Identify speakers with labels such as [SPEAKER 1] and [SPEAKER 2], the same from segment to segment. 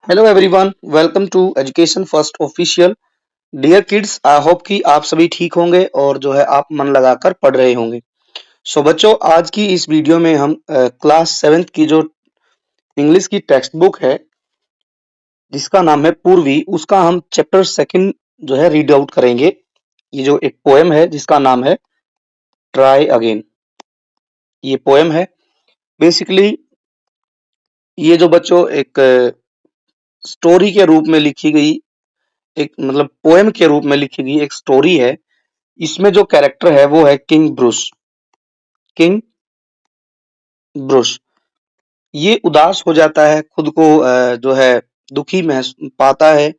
[SPEAKER 1] Hello everyone, welcome to education first official. Dear kids, I hope कि आप सभी ठीक होंगे और जो है आप मन लगाकर पढ़ रहे होंगे। सो बच्चों, आज की इस वीडियो में हम क्लास सेवेंथ की जो इंग्लिश की टेक्स्ट बुक है जिसका नाम है पूर्वी, उसका हम चैप्टर सेकंड जो है रीड आउट करेंगे। ये जो एक पोएम है जिसका नाम है ट्राई अगेन। ये पोएम है बेसिकली। ये जो बच्चों एक स्टोरी के रूप में लिखी गई, एक मतलब पोएम के रूप में लिखी गई एक स्टोरी है। इसमें जो कैरेक्टर है वो है किंग ब्रूस। किंग ब्रूस ये उदास हो जाता है, खुद को जो है दुखी महसूस पाता है।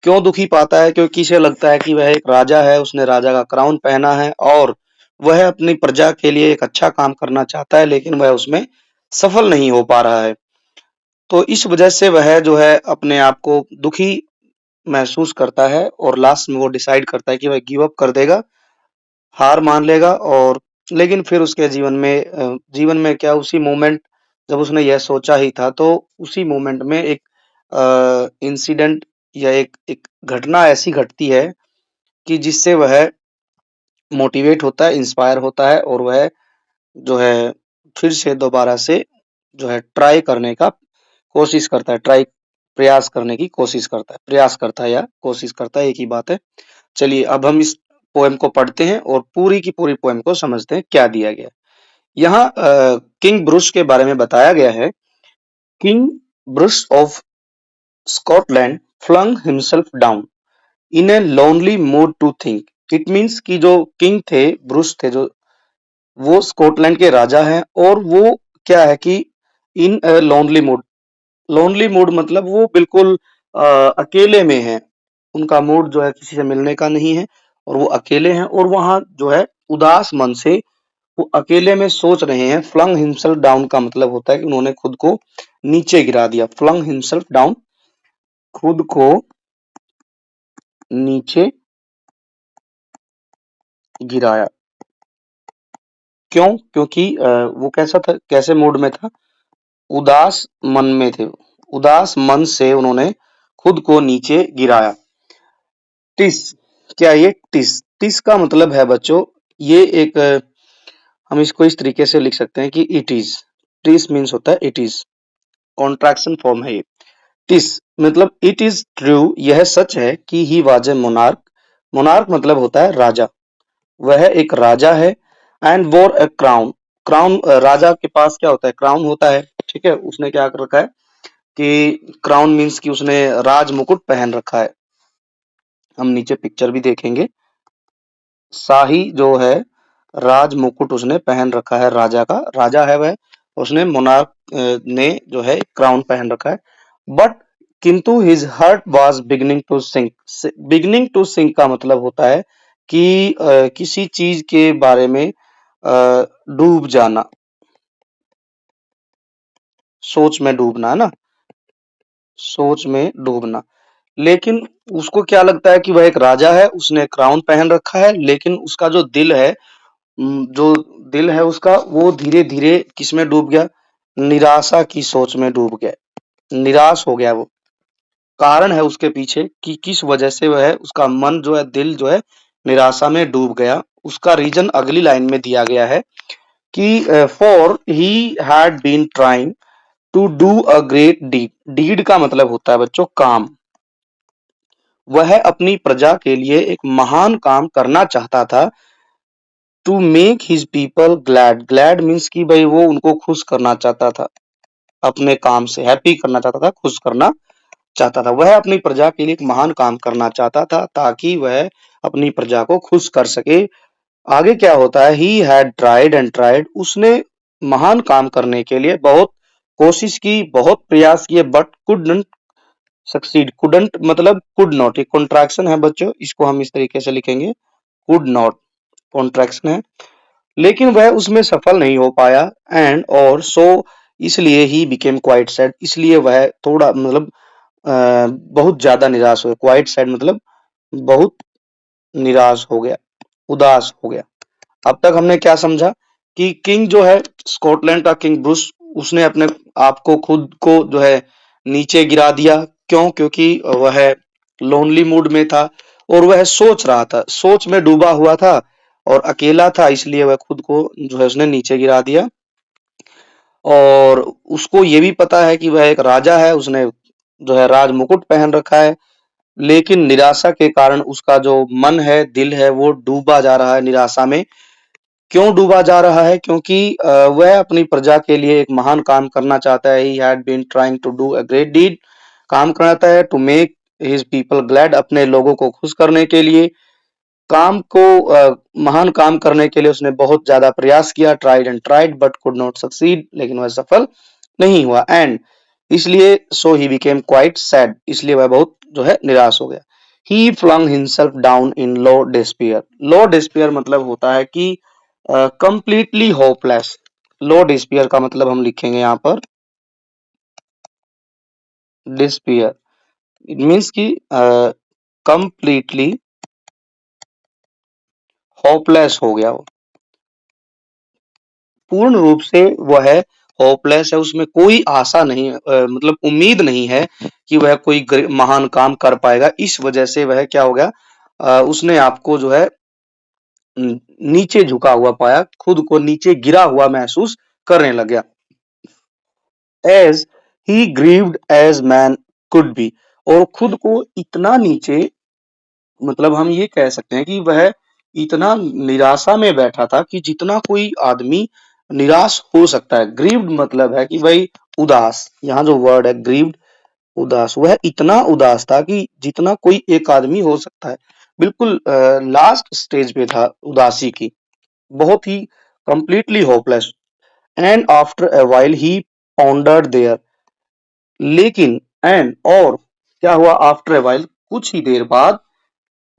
[SPEAKER 1] क्यों दुखी पाता है? क्योंकि इसे लगता है कि वह एक राजा है, उसने राजा का क्राउन पहना है और वह अपनी प्रजा के लिए एक अच्छा काम करना चाहता है, लेकिन वह उसमें सफल नहीं हो पा रहा है। तो इस वजह से वह जो है अपने आप को दुखी महसूस करता है और लास्ट में वो डिसाइड करता है कि वह गिव अप कर देगा, हार मान लेगा। और लेकिन फिर उसके जीवन में क्या, उसी मोमेंट जब उसने यह सोचा ही था, तो उसी मोमेंट में एक इंसिडेंट या एक घटना ऐसी घटती है कि जिससे वह मोटिवेट होता है, इंस्पायर होता है और वह जो है फिर से दोबारा से जो है ट्राई करने का कोशिश करता है। प्रयास करने की कोशिश करता है, प्रयास करता है या कोशिश करता है, एक ही बात है। चलिए अब हम इस पोएम को पढ़ते हैं और पूरी की पूरी पोएम को समझते हैं क्या दिया गया है। यहाँ किंग ब्रुश के बारे में बताया गया है। King brush of Scotland flung himself down in a lonely mood to think। It means कि जो किंग थे, ब्रुश थे, जो वो स्कॉटलैंड के राजा हैं और वो क्या है कि इन लोनली मूड। लोनली मूड मतलब वो बिल्कुल अकेले में है। उनका मूड जो है किसी से मिलने का नहीं है और वो अकेले हैं और वहां जो है उदास मन से वो अकेले में सोच रहे हैं। फ्लंग हिमसेल्फ डाउन का मतलब होता है कि उन्होंने खुद को नीचे गिरा दिया। फ्लंग हिमसेल्फ डाउन, खुद को नीचे गिराया। क्यों? क्योंकि वो कैसा था, कैसे मूड में था? उदास मन में थे। उदास मन से उन्होंने खुद को नीचे गिराया। टिस, क्या ये टिस? टिस का मतलब है बच्चों, ये एक हम इसको इस तरीके से लिख सकते हैं कि इट इज। टिस मीन्स होता है इट इज, कॉन्ट्रैक्शन फॉर्म है ये। टिस मतलब इट इज ट्रू, यह सच है कि he was a monarch. Monarch मतलब होता है राजा। वह एक राजा है। एंड वोर ए क्राउन। क्राउन, राजा के पास क्या होता है? क्राउन होता है। ठीक है, उसने क्या कर रखा है कि क्राउन मीन्स कि उसने राज मुकुट पहन रखा है। हम नीचे पिक्चर भी देखेंगे। शाही जो है राज मुकुट उसने पहन रखा है, राजा का राजा है वह। उसने मोनार्क ने जो है क्राउन पहन रखा है। बट किंतु his heart was beginning to sink. Beginning to sink का मतलब होता है कि किसी चीज के बारे में डूब जाना, सोच में डूबना है ना, सोच में डूबना। लेकिन उसको क्या लगता है कि वह एक राजा है, उसने क्राउन पहन रखा है, लेकिन उसका जो दिल है, जो दिल है उसका, वो धीरे धीरे किसमें डूब गया? निराशा की सोच में डूब गया। निराश हो गया वो। कारण है उसके पीछे कि किस वजह से वह, उसका मन जो है, दिल जो है, निराशा में डूब गया। उसका रीजन अगली लाइन में दिया गया है कि for he had been trying to do a great deed. Deed का मतलब होता है बच्चों काम। वह अपनी प्रजा के लिए एक महान काम करना चाहता था। To make his people glad. Glad means कि भाई वो उनको खुश करना चाहता था, अपने काम से हैप्पी करना चाहता था, खुश करना चाहता था। वह अपनी प्रजा के लिए एक महान काम करना चाहता था ताकि वह अपनी प्रजा को खुश कर सके। आगे क्या होता है? He had tried and tried. उसने महान काम करने के लिए बहुत कोशिश की, बहुत प्रयास किए, बट कुडंट सक्सीड। कुडंट मतलब कुड नॉट, एक कॉन्ट्रैक्शन है बच्चों, इसको हम इस तरीके से लिखेंगे, कुड नॉट, कॉन्ट्रैक्शन है। लेकिन वह उसमें सफल नहीं हो पाया। एंड और सो, इसलिए ही बिकेम क्वाइट सैड। इसलिए वह थोड़ा मतलब बहुत ज्यादा निराश हो गया। क्वाइट सैड मतलब बहुत निराश हो गया, उदास हो गया। अब तक हमने क्या समझा कि किंग जो है, स्कॉटलैंड का किंग ब्रूस, उसने अपने आप को, खुद को जो है नीचे गिरा दिया। क्यों? क्योंकि वह लोनली मूड में था और वह सोच रहा था, सोच में डूबा हुआ था और अकेला था, इसलिए वह खुद को जो है उसने नीचे गिरा दिया। और उसको ये भी पता है कि वह एक राजा है, उसने जो है राज मुकुट पहन रखा है, लेकिन निराशा के कारण उसका जो मन है, दिल है, वो डूबा जा रहा है निराशा में। क्यों डूबा जा रहा है? क्योंकि वह अपनी प्रजा के लिए एक महान काम करना चाहता है। He had been trying to do a great deed, काम करना चाहता है, to make his people glad, अपने लोगों को खुश करने के लिए। काम को महान काम करने के लिए उसने बहुत ज्यादा प्रयास किया, tried and tried but could not succeed, लेकिन वह सफल नहीं हुआ। एंड इसलिए so he became quite sad, इसलिए वह बहुत जो है निराश हो गया। He flung himself down in low despair. Low despair मतलब होता है कि कंप्लीटली होपलेस। लो डिस्पेयर का मतलब हम लिखेंगे यहाँ पर डिस्पेयर, इट मीन्स कि कंप्लीटली होपलेस हो गया वो, पूर्ण रूप से वह है होपलेस है, उसमें कोई आशा नहीं, मतलब उम्मीद नहीं है कि वह कोई महान काम कर पाएगा। इस वजह से वह क्या हो गया, उसने आपको जो है नीचे झुका हुआ पाया, खुद को नीचे गिरा हुआ महसूस करने लग गया। As he grieved as man could be, और खुद को इतना नीचे, मतलब हम ये कह सकते हैं कि वह इतना निराशा में बैठा था कि जितना कोई आदमी निराश हो सकता है। ग्रीव्ड मतलब है कि भाई उदास, यहाँ जो वर्ड है ग्रीव्ड, उदास, वह इतना उदास था कि जितना कोई एक आदमी हो सकता है। बिल्कुल लास्ट स्टेज पे था उदासी की, बहुत ही completely hopeless. And after a while he pondered there, लेकिन एंड और क्या हुआ, आफ्टर अ व्हाइल कुछ ही देर बाद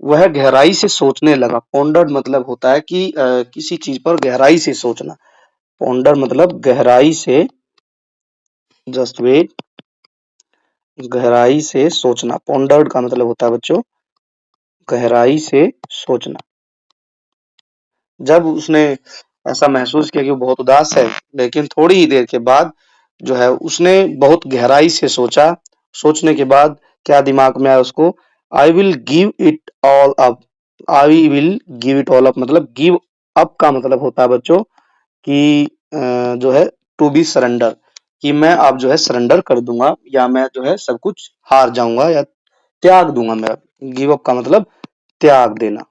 [SPEAKER 1] वह गहराई से सोचने लगा। पॉन्डर्ड मतलब होता है कि किसी चीज पर गहराई से सोचना। पॉन्डर मतलब गहराई से, जस्ट वेट, गहराई से सोचना। पॉन्डर्ड का मतलब होता है बच्चों गहराई से सोचना। जब उसने ऐसा महसूस किया कि वो बहुत उदास है, लेकिन थोड़ी ही देर के बाद जो है उसने बहुत गहराई से सोचा। सोचने के बाद क्या दिमाग में आया उसको, I will give it all up. I will give it all up मतलब गिव अप का मतलब होता है बच्चों कि जो है टू बी सरेंडर, कि मैं अब जो है सरेंडर कर दूंगा, या मैं जो है सब कुछ हार जाऊंगा या त्याग दूंगा। मेरा गिव अप का मतलब त्याग देना,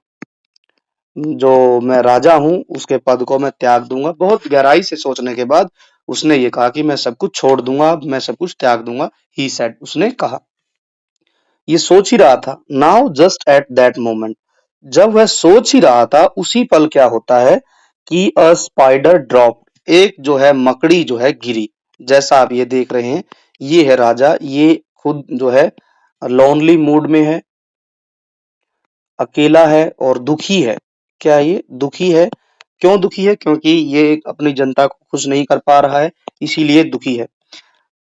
[SPEAKER 1] जो मैं राजा हूं उसके पद को मैं त्याग दूंगा। बहुत गहराई से सोचने के बाद उसने ये कहा कि मैं सब कुछ छोड़ दूंगा, मैं सब कुछ त्याग दूंगा। ही सेड, उसने कहा। ये सोच ही रहा था। Now just at that moment, जब वह सोच ही रहा था उसी पल क्या होता है कि अ स्पाइडर ड्रॉप, एक जो है मकड़ी जो है गिरी। जैसा आप ये देख रहे हैं, ये है राजा, ये खुद जो है लोनली मूड में है, अकेला है और दुखी है। क्या ये दुखी है? क्यों दुखी है? क्योंकि ये अपनी जनता को खुश नहीं कर पा रहा है, इसीलिए दुखी है।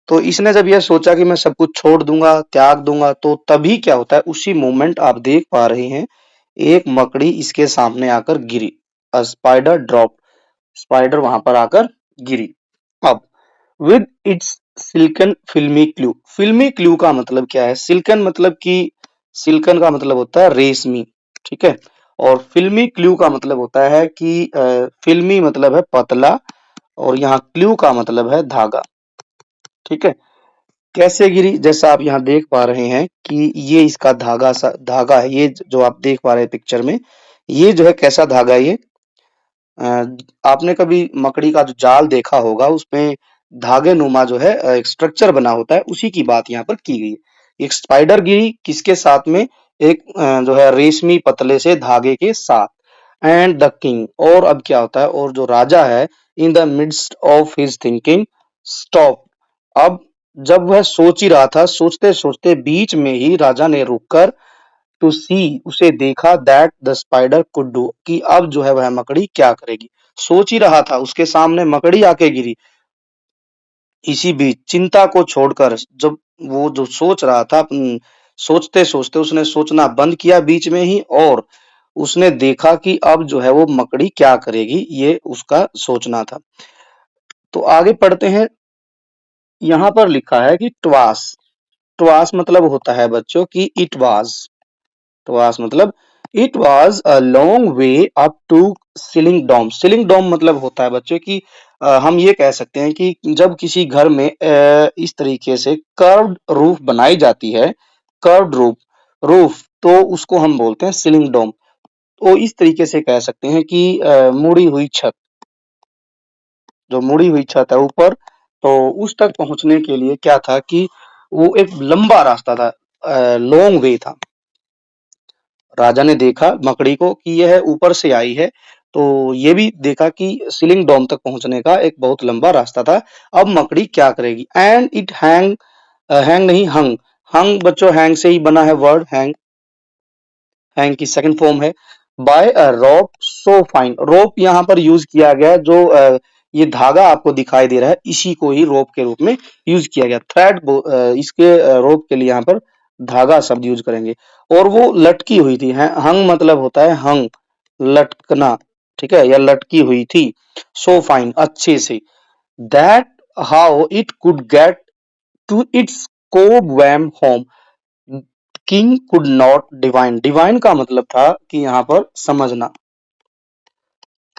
[SPEAKER 1] तो इसने जब यह सोचा कि मैं सब कुछ छोड़ दूंगा, त्याग दूंगा, तो तभी क्या होता है, उसी मोमेंट आप देख पा रहे हैं एक मकड़ी इसके सामने आकर गिरी। अ स्पाइडर ड्रॉप, स्पाइडर वहां पर आकर गिरी। अब विद इट्स सिल्कन फिल्मी क्लू, फिल्मी क्लू का मतलब क्या है? सिल्कन मतलब कि, सिल्कन का मतलब होता है रेशमी, ठीक है। और फिल्मी क्लू का मतलब होता है कि फिल्मी मतलब है पतला, और यहाँ क्लू का मतलब है धागा, ठीक है। कैसे गिरी? जैसा आप यहाँ देख पा रहे हैं कि ये इसका धागा सा धागा है, ये जो आप देख पा रहे हैं पिक्चर में, ये जो है कैसा धागा है ये, अ, आपने कभी मकड़ी का जो जाल देखा होगा, उसमें धागे नुमा जो है एक स्ट्रक्चर बना होता है, उसी की बात यहाँ पर की गई है। एक स्पाइडर गिरी किसके साथ में? एक जो है रेशमी पतले से धागे के साथ। एंड द किंग, और अब क्या होता है, और जो राजा है, in the midst of his thinking stop. अब जब वह सोच ही रहा था, सोचते सोचते बीच में ही राजा ने रुककर टू सी, उसे देखा, that the spider could do, कि अब जो है वह मकड़ी क्या करेगी। सोच ही रहा था, उसके सामने मकड़ी आके गिरी। इसी बीच चिंता को छोड़कर, जब वो जो सोच रहा था, सोचते सोचते उसने सोचना बंद किया बीच में ही, और उसने देखा कि अब जो है वो मकड़ी क्या करेगी, ये उसका सोचना था। तो आगे पढ़ते हैं। यहाँ पर लिखा है कि ट्वास। ट्वास मतलब होता है बच्चों कि इट वाज। ट्वास मतलब it was a long way up to ceiling dome. Ceiling डोम मतलब होता है बच्चों कि हम ये कह सकते हैं कि जब किसी घर में इस तरीके से कर्व्ड रूफ बनाई जाती है, कर्व्ड रूफ रूफ तो उसको हम बोलते हैं सीलिंग डोम। तो इस तरीके से कह सकते हैं कि मुड़ी हुई छत, जो मुड़ी हुई छत है ऊपर, तो उस तक पहुंचने के लिए क्या था कि वो एक लंबा रास्ता था, लॉन्ग वे था। राजा ने देखा मकड़ी को कि यह ऊपर से आई है, तो ये भी देखा कि सीलिंग डोम तक पहुंचने का एक बहुत लंबा रास्ता था। अब मकड़ी क्या करेगी? एंड इट हैंग, हैंग नहीं हंग। हंग बच्चों हैंग से ही बना है वर्ड हैंग। हैंग की सेकंड फॉर्म है bye a rope so fine. रोप यहाँ पर यूज किया गया है, जो ये धागा आपको दिखाई दे रहा है इसी को ही रोप के रूप में यूज किया गया। थ्रेड इसके रोप के लिए यहाँ पर धागा शब्द यूज करेंगे। और वो लटकी हुई थी। हंग मतलब होता है हंग, लटकना, ठीक है, या लटकी हुई थी। सो फाइन अच्छे से। That how it could get to its cobweb home. King could not divine. Divine का मतलब था कि यहाँ पर समझना।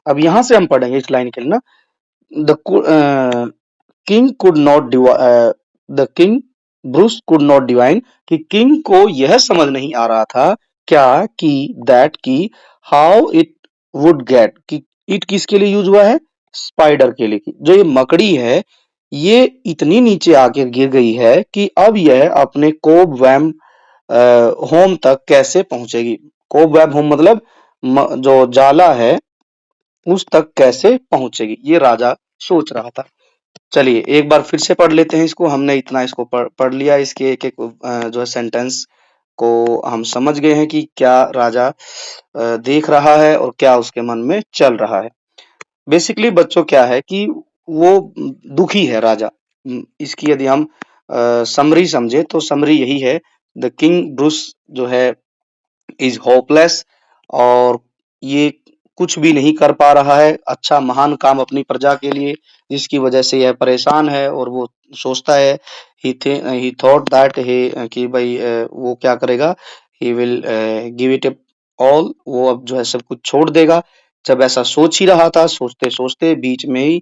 [SPEAKER 1] अब यहां से हम पढ़ेंगे इस लाइन के लिए ना, the king could not the king Bruce could not divine, कि किंग को यह समझ नहीं आ रहा था क्या कि दैट की हाउ इट वुड गेट, कि इट किसके लिए यूज हुआ है? स्पाइडर के लिए। जो ये मकड़ी है ये इतनी नीचे आके गिर गई है कि अब यह अपने कोब वैम होम तक कैसे पहुंचेगी। कोब वेब होम मतलब जो जाला है उस तक कैसे पहुंचेगी, ये राजा सोच रहा था। चलिए एक बार फिर से पढ़ लेते हैं इसको। हमने इतना इसको पढ़ लिया, इसके एक एक जो है सेंटेंस को हम समझ गए हैं कि क्या राजा देख रहा है और क्या उसके मन में चल रहा है। बेसिकली बच्चों क्या है कि वो दुखी है राजा। इसकी यदि हम समरी समझे तो समरी यही है, द किंग ब्रूस जो है इज होपलेस, और ये कुछ भी नहीं कर पा रहा है अच्छा महान काम अपनी प्रजा के लिए, जिसकी वजह से यह परेशान है। और वो सोचता है ही थॉट दैट ही कि भाई वो क्या करेगा, he will give it all, वो अब जो है सब कुछ छोड़ देगा। जब ऐसा सोच ही रहा था, सोचते सोचते बीच में ही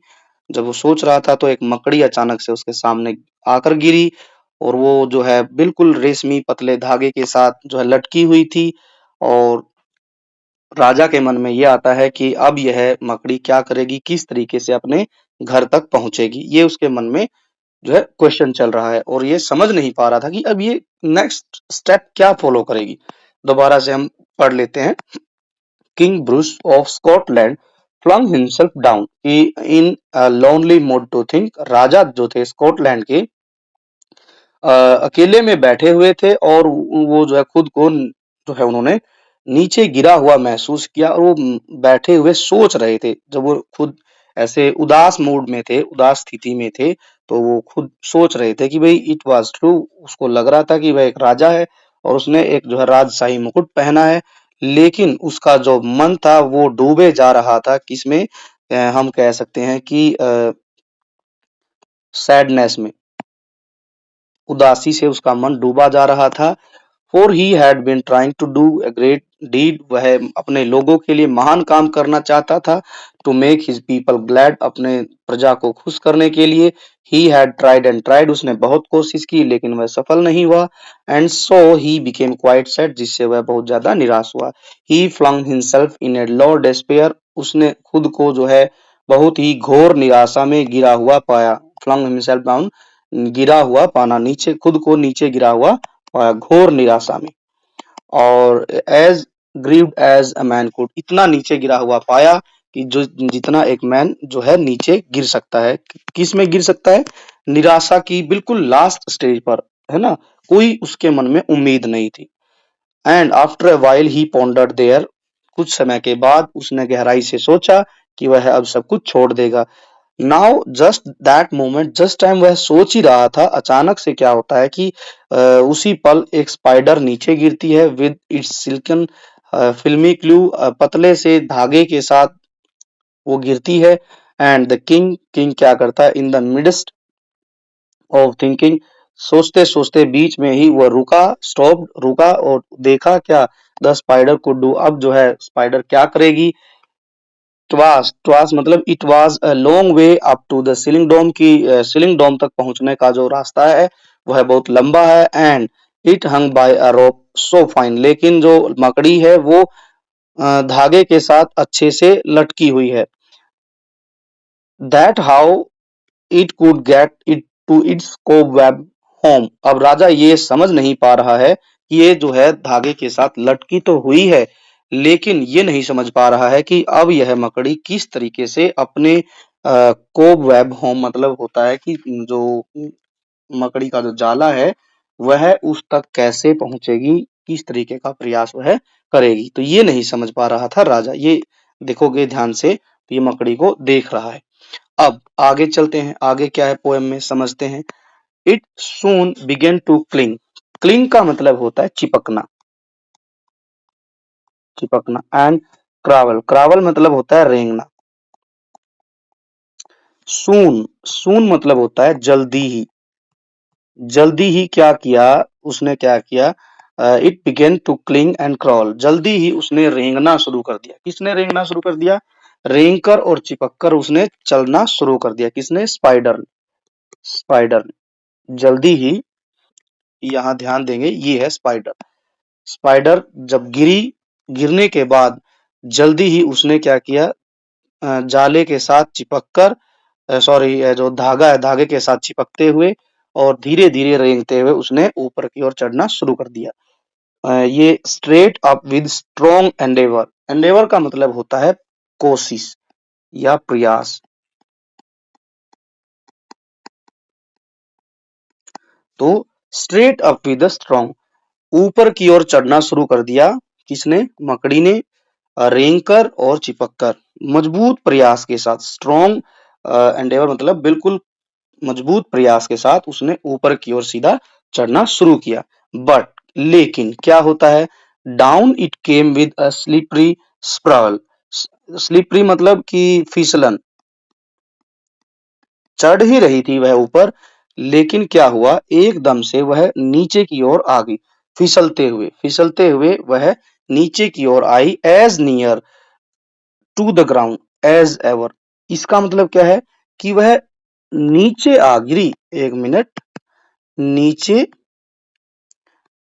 [SPEAKER 1] जब वो सोच रहा था तो एक मकड़ी अचानक से उसके सामने आकर गिरी, और वो जो है बिल्कुल रेशमी पतले धागे के साथ जो है लटकी हुई थी। और राजा के मन में ये आता है कि अब यह मकड़ी क्या करेगी, किस तरीके से अपने घर तक पहुंचेगी, ये उसके मन में जो है क्वेश्चन चल रहा है। और ये समझ नहीं पा रहा था कि अब ये नेक्स्ट स्टेप क्या फॉलो करेगी। दोबारा से हम पढ़ लेते हैं। King Bruce of Scotland flung himself down in a lonely mood to think। राजा जो थे स्कॉटलैंड के अकेले में बैठे हुए थे, और वो जो है खुद को जो है उन्होंने नीचे गिरा हुआ महसूस किया, और वो बैठे हुए सोच रहे थे। जब वो खुद ऐसे उदास मूड में थे, उदास स्थिति में थे, तो वो खुद सोच रहे थे कि भाई इट वाज ट्रू। उसको लग रहा था कि वह एक राजा है और उसने एक जो है राजशाही मुकुट पहना है, लेकिन उसका जो मन था वो डूबे जा रहा था किसमें, हम कह सकते हैं कि सैडनेस में, उदासी से उसका मन डूबा जा रहा था। For he had been trying to do a great deed, वह अपने लोगों के लिए महान काम करना चाहता था। To make his people glad, अपने प्रजा को खुश करने के लिए। He had tried and tried, उसने बहुत कोशिश की लेकिन वह सफल नहीं हुआ। And so he became quite sad, जिससे वह बहुत ज्यादा निराश हुआ। He flung himself in a low despair, उसने खुद को जो है बहुत ही घोर निराशा में गिरा हुआ पाया। फ्लंग हिमसेल्फ डाउन, गिरा हुआ पाना, नीचे, खुद को नीचे गिरा हुआ पाया घोर निराशा में। और as grieved as a man could, इतना नीचे गिरा हुआ पाया कि जो जितना एक मैन जो है नीचे गिर सकता है। किस में गिर सकता है? निराशा की बिल्कुल लास्ट स्टेज पर, है ना, कोई उसके मन में उम्मीद नहीं थी। And after a while he pondered there, कुछ समय के बाद उसने गहराई से सोचा कि वह अब सब कुछ छोड़ देगा। Now just that moment, just time वह सोच ही रहा था, अचानक से क्या होता है कि उसी पल एक स्पाइडर नीचे गिरती है विद इट्स सिल्कन फिल्मी क्लू, पतले से धागे के साथ वो गिरती है। एंड द किंग, किंग क्या करता है, in the midst of thinking, सोचते सोचते बीच में ही वह रुका, स्टॉप, रुका और देखा क्या द स्पाइडर कुड डू, अब जो है स्पाइडर क्या करेगी। ट्वास मतलब it was a long way up to the ceiling डोम की, सीलिंग डोम तक पहुंचने का जो रास्ता है वह बहुत लंबा है। And it hung by a rope so fine, लेकिन जो मकड़ी है वो धागे के साथ अच्छे से लटकी हुई है। That how it could get it to its cobweb home, अब राजा ये समझ नहीं पा रहा है कि ये जो है धागे के साथ लटकी तो हुई है, लेकिन ये नहीं समझ पा रहा है कि अब यह मकड़ी किस तरीके से अपने कोबवेब होम मतलब होता है कि जो मकड़ी का जो जाला है वह उस तक कैसे पहुंचेगी, किस तरीके का प्रयास वह करेगी, तो ये नहीं समझ पा रहा था राजा। ये देखोगे ध्यान से तो ये मकड़ी को देख रहा है। अब आगे चलते हैं, आगे क्या है पोएम में समझते हैं। It soon began to cling, cling का मतलब होता है चिपकना, चिपकना। एंड क्रावल, क्रावल मतलब होता है रेंगना। सून, सून मतलब होता है जल्दी ही, जल्दी ही क्या किया उसने, क्या किया, it began to cling and crawl, जल्दी ही उसने रेंगना शुरू कर दिया। किसने रेंगना शुरू कर दिया, रेंगकर और चिपककर उसने चलना शुरू कर दिया। किसने, स्पाइडर, स्पाइडर जल्दी ही, यहाँ ध्यान देंगे ये है स्पाइडर। स्पाइडर जब गिरी, गिरने के बाद जल्दी ही उसने क्या किया, जाले के साथ चिपककर, सॉरी जो धागा है धागे के साथ चिपकते हुए और धीरे धीरे रेंगते हुए उसने ऊपर की ओर चढ़ना शुरू कर दिया। ये straight up with strong Endeavour, Endeavour का मतलब होता है कोशिश या प्रयास। तो स्ट्रेट अप विद स्ट्रॉन्ग, ऊपर की ओर चढ़ना शुरू कर दिया। किसने, मकड़ी ने, रेंगकर और चिपककर, मजबूत प्रयास के साथ। स्ट्रॉन्ग एंडेवर मतलब बिल्कुल मजबूत प्रयास के साथ उसने ऊपर की ओर सीधा चढ़ना शुरू किया। बट लेकिन क्या होता है, down it came with a slippery sprawl, slippery मतलब कि फिसलन, चढ़ ही रही थी वह ऊपर, लेकिन क्या हुआ एकदम से वह नीचे की ओर आ गई, फिसलते हुए, फिसलते हुए वह नीचे की ओर आई। As near to the ground as ever, इसका मतलब क्या है कि वह नीचे आ गिरी, एक मिनट, नीचे,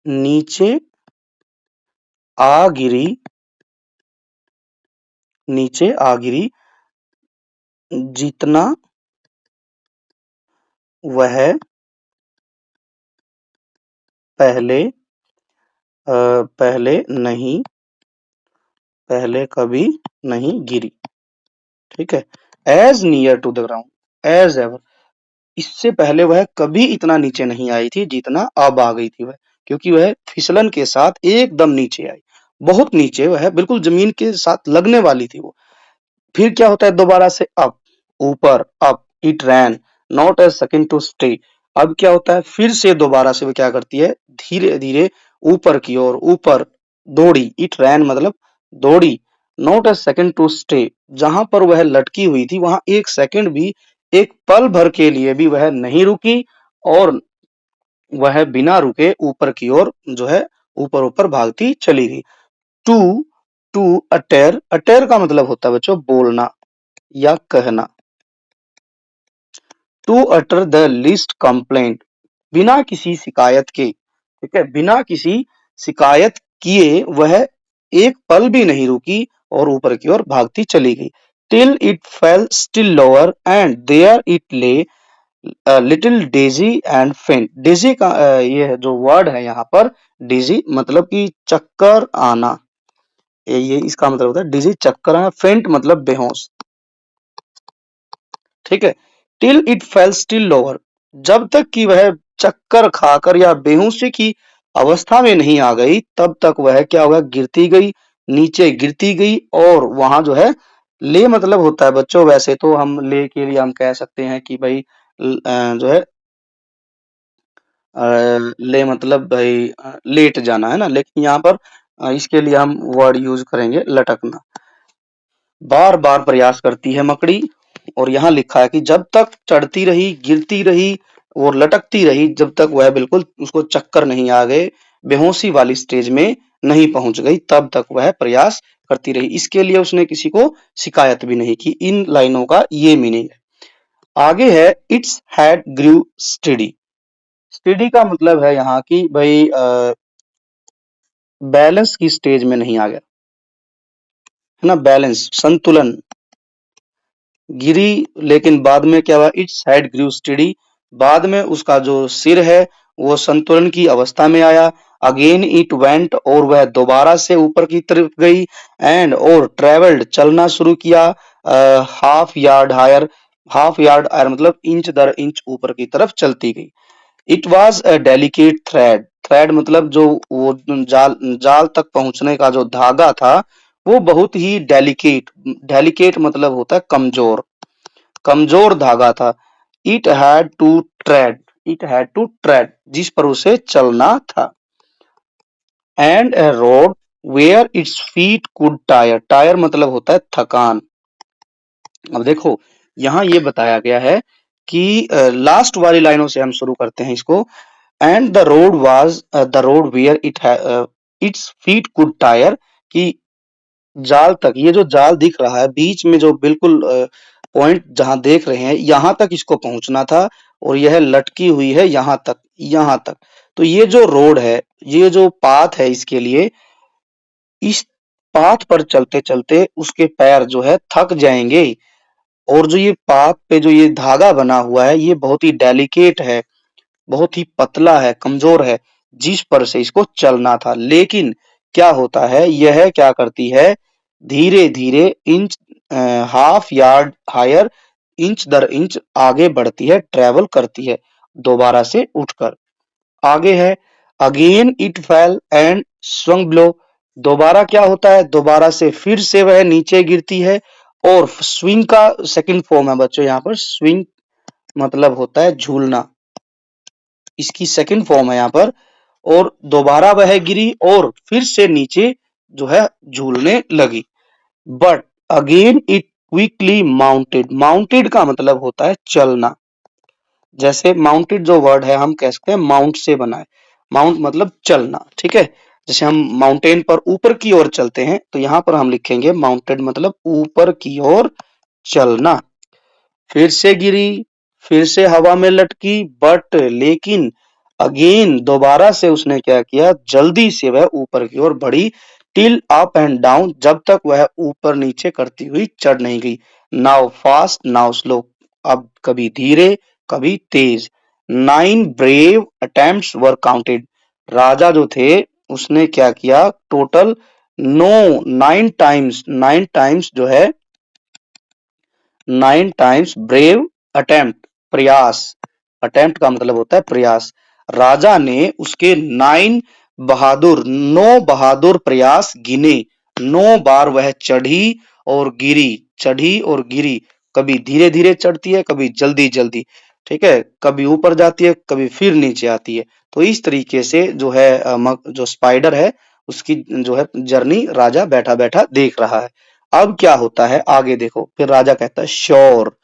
[SPEAKER 1] नीचे आ गिरी, नीचे आ गिरी जितना वह पहले, पहले नहीं, पहले कभी नहीं गिरी। ठीक है, as near to the ground as ever, इससे पहले वह कभी इतना नीचे नहीं आई थी जितना अब आ गई थी वह, क्योंकि वह फिसलन के साथ एकदम नीचे आई, बहुत नीचे, वह बिल्कुल जमीन के साथ लगने वाली थी वो। फिर क्या होता है दोबारा से, अप, ऊपर, up, it ran not a second to stay, अब क्या होता है फिर से दोबारा से वो क्या करती है, धीरे धीरे ऊपर की ओर, ऊपर दौड़ी। इट रैन मतलब दौड़ी, not a second to stay, जहां पर वह लटकी हुई थी वहां एक सेकंड भी, एक पल भर के लिए भी वह नहीं रुकी, और वह बिना रुके ऊपर की ओर जो है ऊपर ऊपर भागती चली गई। टू, टू अटेर, अटेर का मतलब होता है बच्चों बोलना या कहना। To utter the least complaint, बिना किसी शिकायत के, ठीक है, बिना किसी शिकायत किए वह एक पल भी नहीं रुकी और ऊपर की ओर भागती चली गई। Till it fell still lower and there it lay little dizzy and faint, dizzy का ये जो वर्ड है यहाँ पर, डेजी मतलब कि चक्कर आना, ये इसका मतलब होता है डिजी, चक्कर आना, फेंट मतलब बेहोश। ठीक है, till it fell still lower, जब तक कि वह चक्कर खाकर या बेहोशी की अवस्था में नहीं आ गई तब तक वह क्या हुआ, गिरती गई, नीचे गिरती गई। और वहां जो है, ले मतलब होता है बच्चों, वैसे तो हम ले के लिए हम कह सकते हैं कि भाई जो है ले मतलब भाई लेट जाना है ना, लेकिन यहाँ पर इसके लिए हम वर्ड यूज करेंगे लटकना। बार बार प्रयास करती है मकड़ी, और यहाँ लिखा है कि जब तक चढ़ती रही, गिरती रही, वो लटकती रही जब तक वह बिल्कुल उसको चक्कर नहीं आ गए, बेहोशी वाली स्टेज में नहीं पहुंच गई, तब तक वह प्रयास करती रही। इसके लिए उसने किसी को शिकायत भी नहीं की। इन लाइनों का ये मीनिंग है। आगे है its head grew steady. Steady का मतलब है यहाँ की भाई बैलेंस की स्टेज में नहीं आ गया, है ना, बैलेंस संतुलन गिरी। लेकिन बाद में क्या हुआ, इट्स हेड ग्रू स्टडी, बाद में उसका जो सिर है वो संतुलन की अवस्था में आया। अगेन इट वेंट, और वह दोबारा से ऊपर की तरफ गई। एंड और ट्रेवल्ड, चलना शुरू किया। Half yard higher, half yard higher मतलब इंच दर इंच ऊपर की तरफ चलती गई। It was a delicate thread, thread मतलब जो वो जाल जाल तक पहुंचने का जो धागा था वो बहुत ही डेलिकेट, डेलिकेट मतलब होता है कमजोर, कमजोर धागा था। It had to tread, it had to tread जिस पर उसे चलना था। And a road where its feet could tire, tire मतलब होता है थकान। अब देखो यहाँ ये बताया गया है कि लास्ट वाली लाइनों से हम शुरू करते हैं इसको। And the road was the road where its feet could tire, कि जाल तक, ये जो जाल दिख रहा है बीच में जो बिल्कुल पॉइंट जहां देख रहे हैं यहां तक इसको पहुंचना था, और यह लटकी हुई है यहां तक, यहां तक। तो ये जो रोड है, ये जो पाथ है, इसके लिए इस पाथ पर चलते चलते उसके पैर जो है थक जाएंगे। और जो ये पाथ पे जो ये धागा बना हुआ है ये बहुत ही डेलिकेट है, बहुत ही पतला है, कमजोर है, जिस पर से इसको चलना था। लेकिन क्या होता है, यह क्या करती है, धीरे धीरे inch half yard higher, inch दर इंच आगे बढ़ती है, ट्रेवल करती है दोबारा से उठकर। आगे है again it fail and swung below, दोबारा क्या होता है, दोबारा से फिर से वह नीचे गिरती है। और स्विंग का सेकंड फॉर्म है बच्चों, यहाँ पर स्विंग मतलब होता है झूलना, इसकी सेकंड फॉर्म है यहाँ पर। और दोबारा वह गिरी और फिर से नीचे जो है झूलने लगी। But again it quickly mounted, mounted का मतलब होता है चलना। जैसे माउंटेड जो वर्ड है हम कह सकते हैं माउंट से बना है, माउंट मतलब चलना, ठीक है। जैसे हम माउंटेन पर ऊपर की ओर चलते हैं तो यहाँ पर हम लिखेंगे माउंटेड मतलब ऊपर की ओर चलना। फिर से गिरी, फिर से हवा में लटकी, बट लेकिन अगेन दोबारा से उसने क्या किया, जल्दी से वह ऊपर की ओर बढ़ी। टिल अप एंड डाउन, जब तक वह ऊपर नीचे करती हुई चढ़ नहीं गई। नाउ फास्ट नाउ स्लो, अब कभी धीरे कभी तेज। 9 ब्रेव अटेम्प्ट्स वर काउंटेड, राजा जो थे उसने क्या किया, टोटल 9 टाइम्स जो है, 9 टाइम्स ब्रेव अटेम्प्ट प्रयास, अटेम्प्ट का मतलब होता है प्रयास। राजा ने उसके 9 बहादुर प्रयास गिने। 9 बार वह चढ़ी और गिरी, चढ़ी और गिरी। कभी धीरे धीरे चढ़ती है, कभी जल्दी जल्दी, ठीक है, कभी ऊपर जाती है, कभी फिर नीचे आती है। तो इस तरीके से जो है जो स्पाइडर है उसकी जो है जर्नी राजा बैठा बैठा देख रहा है। अब क्या होता है आगे देखो, फिर राजा कहता है श्योर।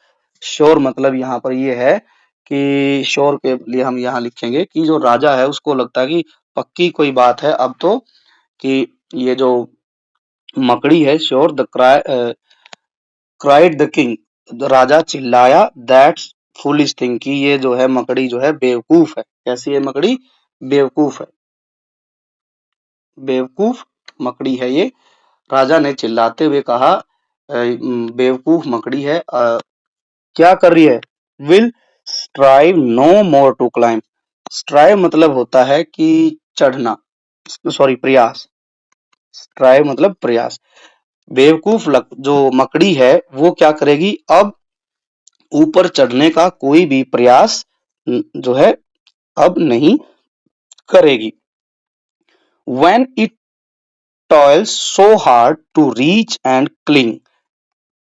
[SPEAKER 1] श्योर मतलब यहाँ पर ये है कि श्योर के लिए हम यहाँ लिखेंगे कि जो राजा है उसको लगता है कि पक्की कोई बात है अब तो, कि ये जो मकड़ी है, sure the cried the king, राजा चिल्लाया, दैट्स फुलिश थिंग, कि ये जो है मकड़ी जो है बेवकूफ है। कैसी है मकड़ी, बेवकूफ है, बेवकूफ मकड़ी है ये। राजा ने चिल्लाते हुए कहा बेवकूफ मकड़ी है, क्या कर रही है, will strive no more to climb. Strive मतलब होता है कि चढ़ना, सॉरी प्रयास, स्ट्राइव मतलब प्रयास। बेवकूफ जो मकड़ी है वो क्या करेगी, अब ऊपर चढ़ने का कोई भी प्रयास जो है अब नहीं करेगी। When it toils so hard to reach and cling,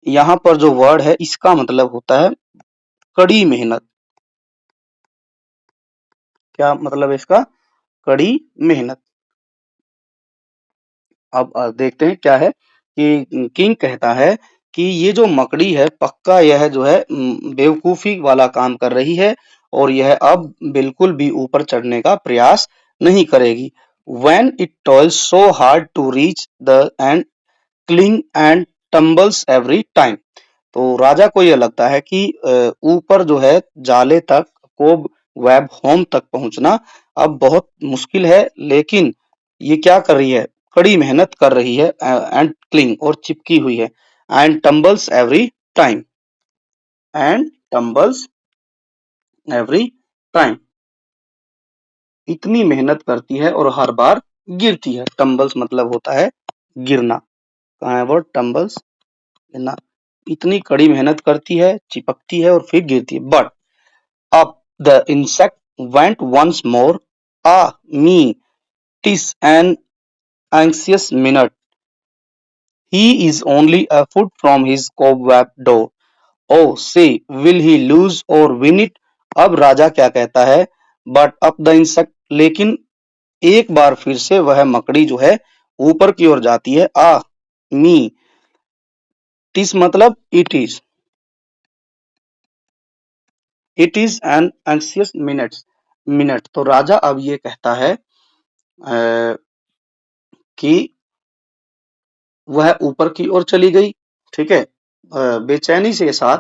[SPEAKER 1] यहाँ पर जो वर्ड है इसका मतलब होता है कड़ी मेहनत। क्या मतलब है इसका, कड़ी मेहनत। अब देखते हैं क्या है कि किंग कहता है कि ये जो मकड़ी है पक्का यह जो है बेवकूफी वाला काम कर रही है, और यह अब बिल्कुल भी ऊपर चढ़ने का प्रयास नहीं करेगी। When it toils so hard to reach the end, cling and tumbles every time। तो राजा को यह लगता है कि ऊपर जो है जाले तक, कोब वेब होम तक पहुंचना अब बहुत मुश्किल है, लेकिन ये क्या कर रही है, कड़ी मेहनत कर रही है, एंड क्लिंग और चिपकी हुई है, and tumbles every time, and tumbles every time, इतनी मेहनत करती है और हर बार गिरती है। टम्बल्स मतलब होता है गिरना, कहाँ है वो टम्बल्स, गिरना। इतनी कड़ी मेहनत करती है, चिपकती है और फिर गिरती है। But up the insect went once more. Ah me, 'tis an anxious minute. He is only a foot from his cobweb door. Oh, say, will he lose or win it? अब राजा क्या कहता है, बट अप द इंसेक्ट, लेकिन एक बार फिर से वह मकड़ी जो है ऊपर की ओर जाती है। आ मी, टिस मतलब it is an anxious minute. तो राजा अब ये कहता है कि वह ऊपर की ओर चली गई, ठीक है, बेचैनी से साथ।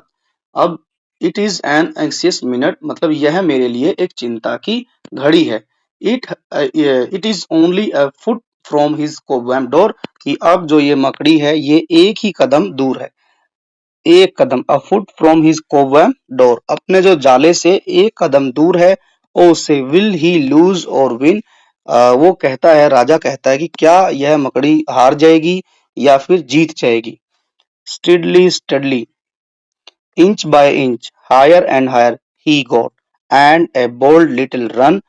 [SPEAKER 1] अब it is an anxious minute मतलब यह मेरे लिए एक चिंता की घड़ी है। It it is only a foot from his cobweb door, कि अब जो ये मकड़ी है ये एक ही कदम दूर है, एक कदम, a foot from his cobweb door, अपने जो जाले से एक कदम दूर है। ओ से विल ही लूज और विन, वो कहता है, राजा कहता है कि क्या यह मकड़ी हार जाएगी या फिर जीत जाएगी। Steadily steadily, inch by inch, higher and higher he got, and a bold little run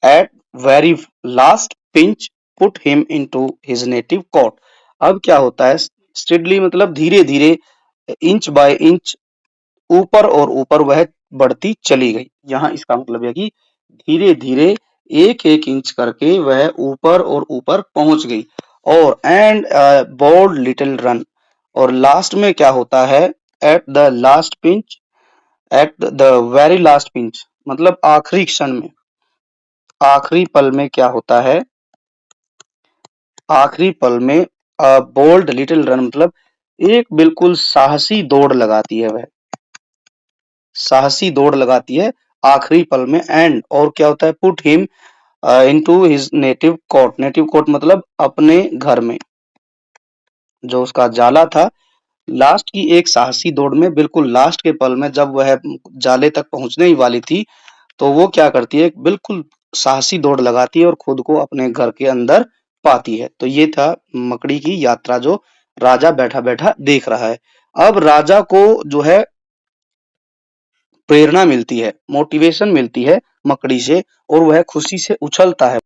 [SPEAKER 1] at very last pinch put him into his native cot. अब क्या होता है, स्टेडली मतलब धीरे धीरे, इंच बाय इंच, ऊपर और ऊपर वह बढ़ती चली गई। यहाँ इसका मतलब है कि धीरे धीरे एक एक इंच करके वह ऊपर और ऊपर पहुंच गई। और एंड बोल्ड लिटिल रन, और लास्ट में क्या होता है, at the last pinch, at the very last pinch मतलब आखिरी क्षण में, आखिरी पल में क्या होता है, आखिरी पल में बोल्ड लिटिल रन मतलब एक बिल्कुल साहसी दौड़ लगाती है वह, साहसी दौड़ लगाती है आखिरी पल में। एंड और क्या होता है, put him into his native cot, native cot मतलब अपने घर में, जो उसका जाला था। लास्ट की एक साहसी दौड़ में, बिल्कुल लास्ट के पल में जब वह जाले तक पहुंचने ही वाली थी, तो वो क्या करती है, बिल्कुल साहसी दौड़ लगाती है और खुद को अपने घर के अंदर पाती है। तो ये था मकड़ी की यात्रा जो राजा बैठा बैठा देख रहा है। अब राजा को जो है प्रेरणा मिलती है, मोटिवेशन मिलती है मकड़ी से, और वह खुशी से उछलता है।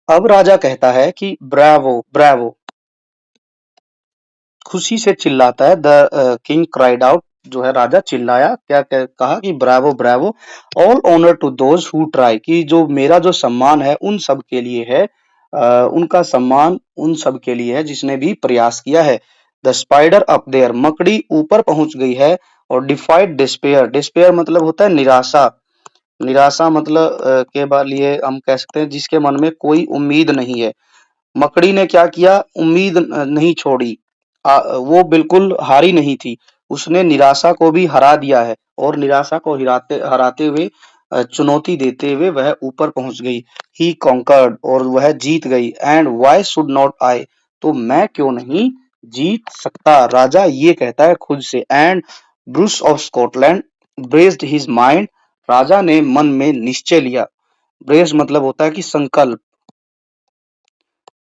[SPEAKER 1] अब राजा कहता है कि ब्रावो ब्रावो, खुशी से चिल्लाता है। द किंग क्राइड आउट, जो है राजा चिल्लाया, कहा कि bravo bravo, all honour to those who try, कि जो मेरा जो सम्मान है उन सब के लिए है, उनका सम्मान उन सब के लिए है जिसने भी प्रयास किया है। द स्पाइडर अप देयर, मकड़ी ऊपर पहुंच गई है। और डिफाइड डिस्पेयर, डिस्पेयर मतलब होता है निराशा, निराशा मतलब के लिए हम कह सकते हैं जिसके मन में कोई उम्मीद नहीं है। मकड़ी ने क्या किया, उम्मीद नहीं छोड़ी, वो बिल्कुल हारी नहीं थी, उसने निराशा को भी हरा दिया है, और निराशा को हराते हराते हुए, चुनौती देते हुए वह ऊपर पहुंच गई। ही कॉन्कर्ड, और वह जीत गई। And why should not I, तो मैं क्यों नहीं जीत सकता, राजा ये कहता है खुद से। And Bruce of Scotland braced his mind, राजा ने मन में निश्चय लिया। ब्रेस मतलब होता है कि संकल्प,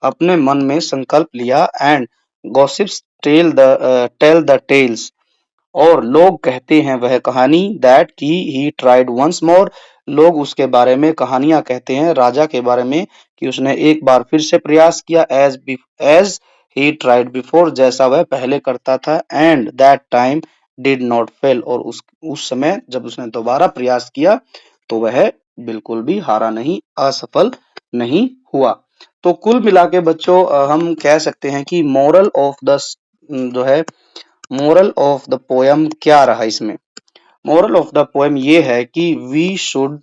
[SPEAKER 1] अपने मन में संकल्प लिया। And gossips tell the tales, और लोग कहते हैं वह कहानी, दैट की ही ट्राइड वंस मोर, लोग उसके बारे में कहानियां कहते हैं राजा के बारे में कि उसने एक बार फिर से प्रयास किया, एज ही ट्राइड बिफोर, जैसा वह पहले करता था। And that time did not fail, और उस समय जब उसने दोबारा प्रयास किया तो वह बिल्कुल भी हारा नहीं, असफल नहीं हुआ। तो कुल मिला के बच्चों, हम कह सकते हैं कि मोरल ऑफ द जो है, मोरल ऑफ द पोयम क्या रहा इसमें। मोरल ऑफ द पोयम ये है कि we should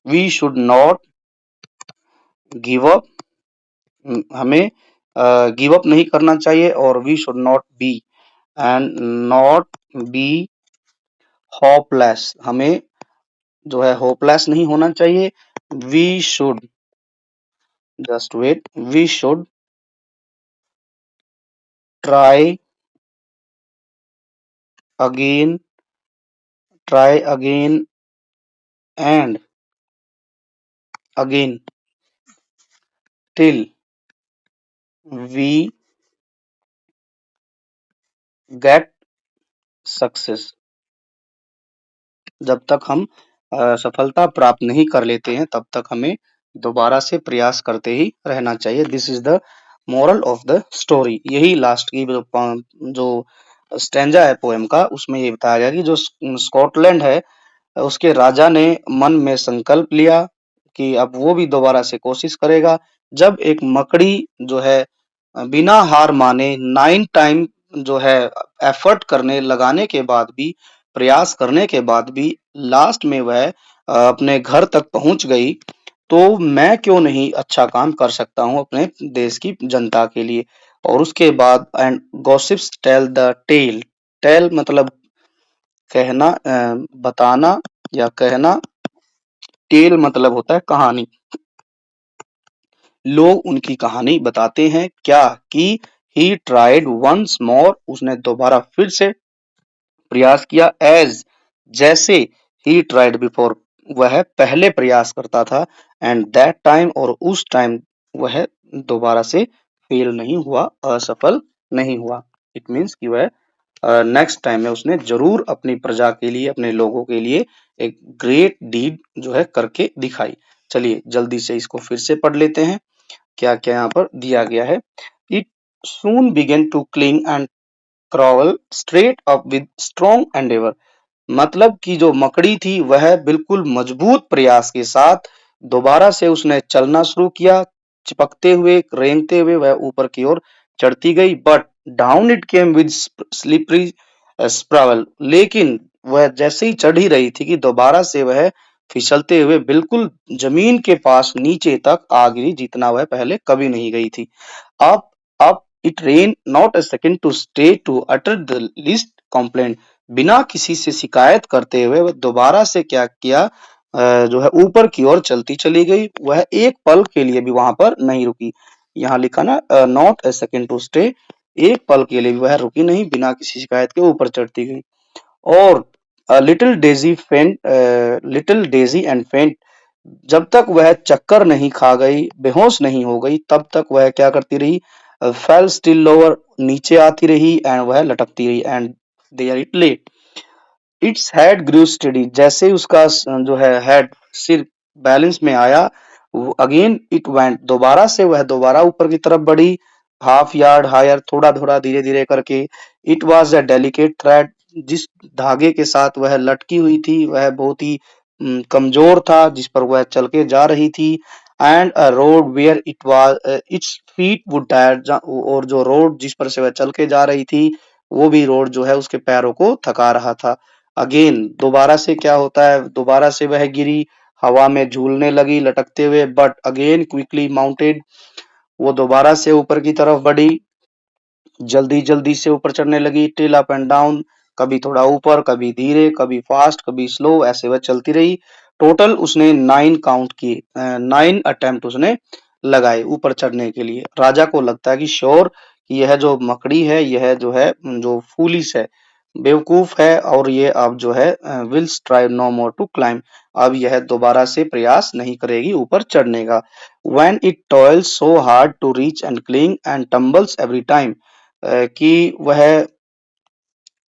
[SPEAKER 1] we should not give up, हमें गिव अप नहीं करना चाहिए, और we should not be and not be hopeless, हमें जो है होपलेस नहीं होना चाहिए। We should, just wait, we should try again, try again and again till we get success, जब तक हम सफलता प्राप्त नहीं कर लेते हैं तब तक हमें दोबारा से प्रयास करते ही रहना चाहिए। This is the moral of the story. यही लास्ट की जो स्टेंजा है पोएम का, उसमें ये बताया गया कि जो स्कॉटलैंड है उसके राजा ने मन में संकल्प लिया कि अब वो भी दोबारा से कोशिश करेगा। जब एक मकड़ी जो है बिना हार माने 9 टाइम जो है एफर्ट करने लगाने के बाद भी, प्रयास करने के बाद भी लास्ट में वह अपने घर तक पहुंच गई, तो मैं क्यों नहीं अच्छा काम कर सकता हूं अपने देश की जनता के लिए। और उसके बाद and gossips tell the tale, tell मतलब कहना, बताना या कहना, टेल मतलब होता है कहानी। लोग उनकी कहानी बताते हैं क्या कि ही ट्राइड वंस मोर, उसने दोबारा फिर से प्रयास किया, एज जैसे ही ट्राइड बिफोर, वह पहले प्रयास करता था, एंड दैट टाइम और उस टाइम वह दोबारा से फेल नहीं हुआ, असफल नहीं हुआ। इट मीन्स कि वह नेक्स्ट टाइम में उसने जरूर अपनी प्रजा के लिए, अपने लोगों के लिए एक ग्रेट डीड जो है करके दिखाई। चलिए जल्दी से इसको फिर से पढ़ लेते हैं क्या क्या यहाँ पर दिया गया है। It soon began to cling and crawl straight up with strong endeavor, मतलब कि जो मकड़ी थी वह बिल्कुल मजबूत प्रयास के साथ दोबारा से उसने चलना शुरू किया, चिपकते हुए, रेंगते हुए वह ऊपर की ओर चढ़ती गई। But down it came with slippery sprawl, लेकिन वह जैसे ही चढ़ ही रही थी कि दोबारा से वह फिसलते हुए बिल्कुल जमीन के पास नीचे तक आ गिरी, जितना वह पहले कभी नहीं गई थी। Up, up it rained, not a second to stay to utter the least complaint, बिना किसी से शिकायत करते हुए वह दोबारा से क्या किया, जो है ऊपर की ओर चलती चली गई। वह एक पल के लिए भी वहां पर नहीं रुकी। यहाँ लिखा ना not a second to stay, एक पल के लिए भी वह रुकी नहीं, बिना किसी शिकायत के ऊपर चढ़ती गई। और लिटिल डेजी एंड फेंट, जब तक वह चक्कर नहीं खा गई, बेहोश नहीं हो गई, तब तक वह क्या करती रही, फेल स्टिल लोअर, नीचे आती रही, एंड वह लटकती रही, एंड देयर इट ले, इट्स हेड ग्रू स्टेडी, जैसे ही उसका जो है हेड, सिर बैलेंस में आया, अगेन इट वेंट, दोबारा से वह दोबारा ऊपर की तरफ बढ़ी, हाफ यार्ड हायर, थोड़ा थोड़ा धीरे धीरे करके। It was a delicate thread, जिस धागे के साथ वह लटकी हुई थी वह बहुत ही कमजोर था, जिस पर वह चल के जा रही थी। And a road where it was its feet would tire, और जो रोड जिस पर से वह चल के जा रही थी वो भी रोड जो है उसके पैरों को थका रहा था। अगेन दोबारा से क्या होता है, दोबारा से वह गिरी, हवा में झूलने लगी लटकते हुए, बट अगेन क्विकली माउंटेड, वो दोबारा से ऊपर की तरफ बढ़ी, जल्दी जल्दी से ऊपर चढ़ने लगी, टिल अप एंड डाउन, कभी थोड़ा ऊपर, कभी धीरे, कभी फास्ट, कभी स्लो, ऐसे वह चलती रही। टोटल उसने 9 काउंट किए, 9 अटेम्प्ट उसने लगाए ऊपर चढ़ने के लिए। राजा को लगता है कि श्योर कि यह जो मकड़ी है, यह जो है जो फूलिश है, बेवकूफ है, और ये अब जो है will strive no more to climb, अब यह दोबारा से प्रयास नहीं करेगी ऊपर चढ़ने का। When it toils so hard to reach and cling and tumbles every time, कि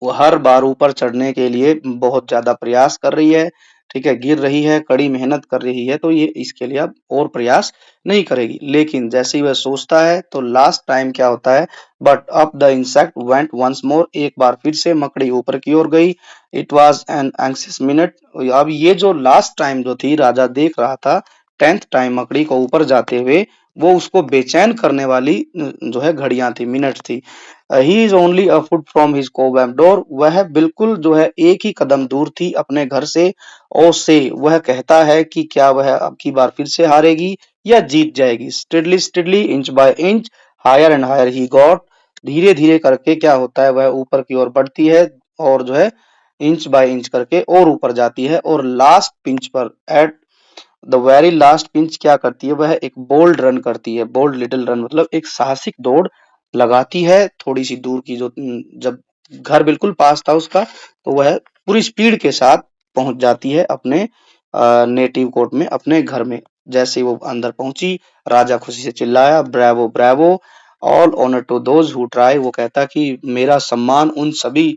[SPEAKER 1] वो हर बार ऊपर चढ़ने के लिए बहुत ज्यादा प्रयास कर रही है, ठीक है, गिर रही है, कड़ी मेहनत कर रही है, तो ये इसके लिए अब और प्रयास नहीं करेगी। लेकिन जैसे ही वह सोचता है तो लास्ट टाइम क्या होता है, but up the insect went once more, एक बार फिर से मकड़ी ऊपर की ओर गई। It was an anxious minute, अब ये जो लास्ट टाइम जो थी राजा देख रहा था, 10th टाइम मकड़ी को ऊपर जाते हुए, वो उसको बेचैन करने वाली जो है घड़ियां थी, मिनट थी। He is only a foot from his cobweb door, वह बिल्कुल जो है एक ही कदम दूर थी अपने घर से। और से वह कहता है कि क्या वह अब की बार फिर से हारेगी या जीत जाएगी। Steadily steadily inch by inch higher and higher he got, धीरे धीरे करके क्या होता है वह ऊपर की ओर बढ़ती है और जो है इंच बाय इंच करके और ऊपर जाती है। और लास्ट पिंच पर at the very last pinch क्या करती है वह एक बोल्ड रन करती है। बोल्ड लिटिल रन मतलब एक साहसिक दौड़ लगाती है थोड़ी सी दूर की। जो जब घर बिल्कुल पास था उसका, तो वह पूरी स्पीड के साथ पहुंच जाती है अपने नेटिव कोर्ट में, अपने घर में। जैसे ही वो अंदर पहुंची, राजा खुशी से चिल्लाया, bravo bravo, all honour to those who try. वो कहता कि मेरा सम्मान उन सभी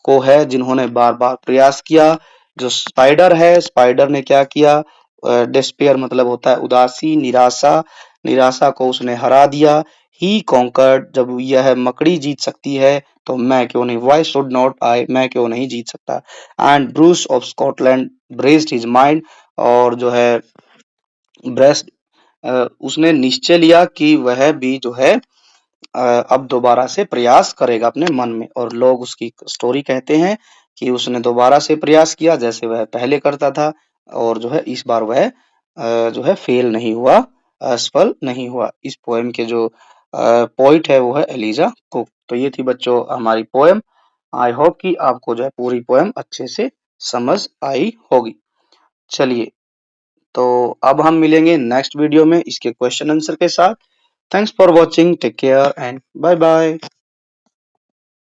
[SPEAKER 1] को है जिन्होंने बार बार प्रयास किया। जो स्पाइडर है, स्पाइडर ने क्या किया, डिस्पेयर मतलब होता है उदासी, निराशा, निराशा को उसने हरा दिया। ही कॉन्कर्ड, जब यह मकड़ी जीत सकती है तो मैं क्यों नहीं, वाई शुड नॉट आई, मैं क्यों नहीं जीत सकता। And Bruce of Scotland braced his mind, और जो है ब्रेस्ट, उसने निश्चय लिया कि वह भी जो है अब दोबारा से प्रयास करेगा अपने मन में। और लोग उसकी स्टोरी कहते हैं कि उसने दोबारा से प्रयास किया जैसे वह पहले करता था, और जो है इस बार वह जो है फेल नहीं हुआ, असफल नहीं हुआ। इस पोएम के जो पोइट है वो है एलिजा कुक। तो ये थी बच्चों हमारी पोएम। आई होप कि आपको जो है पूरी पोएम अच्छे से समझ आई होगी। चलिए, तो अब हम मिलेंगे नेक्स्ट वीडियो में इसके क्वेश्चन आंसर के साथ। Thanks for watching, take care and bye bye.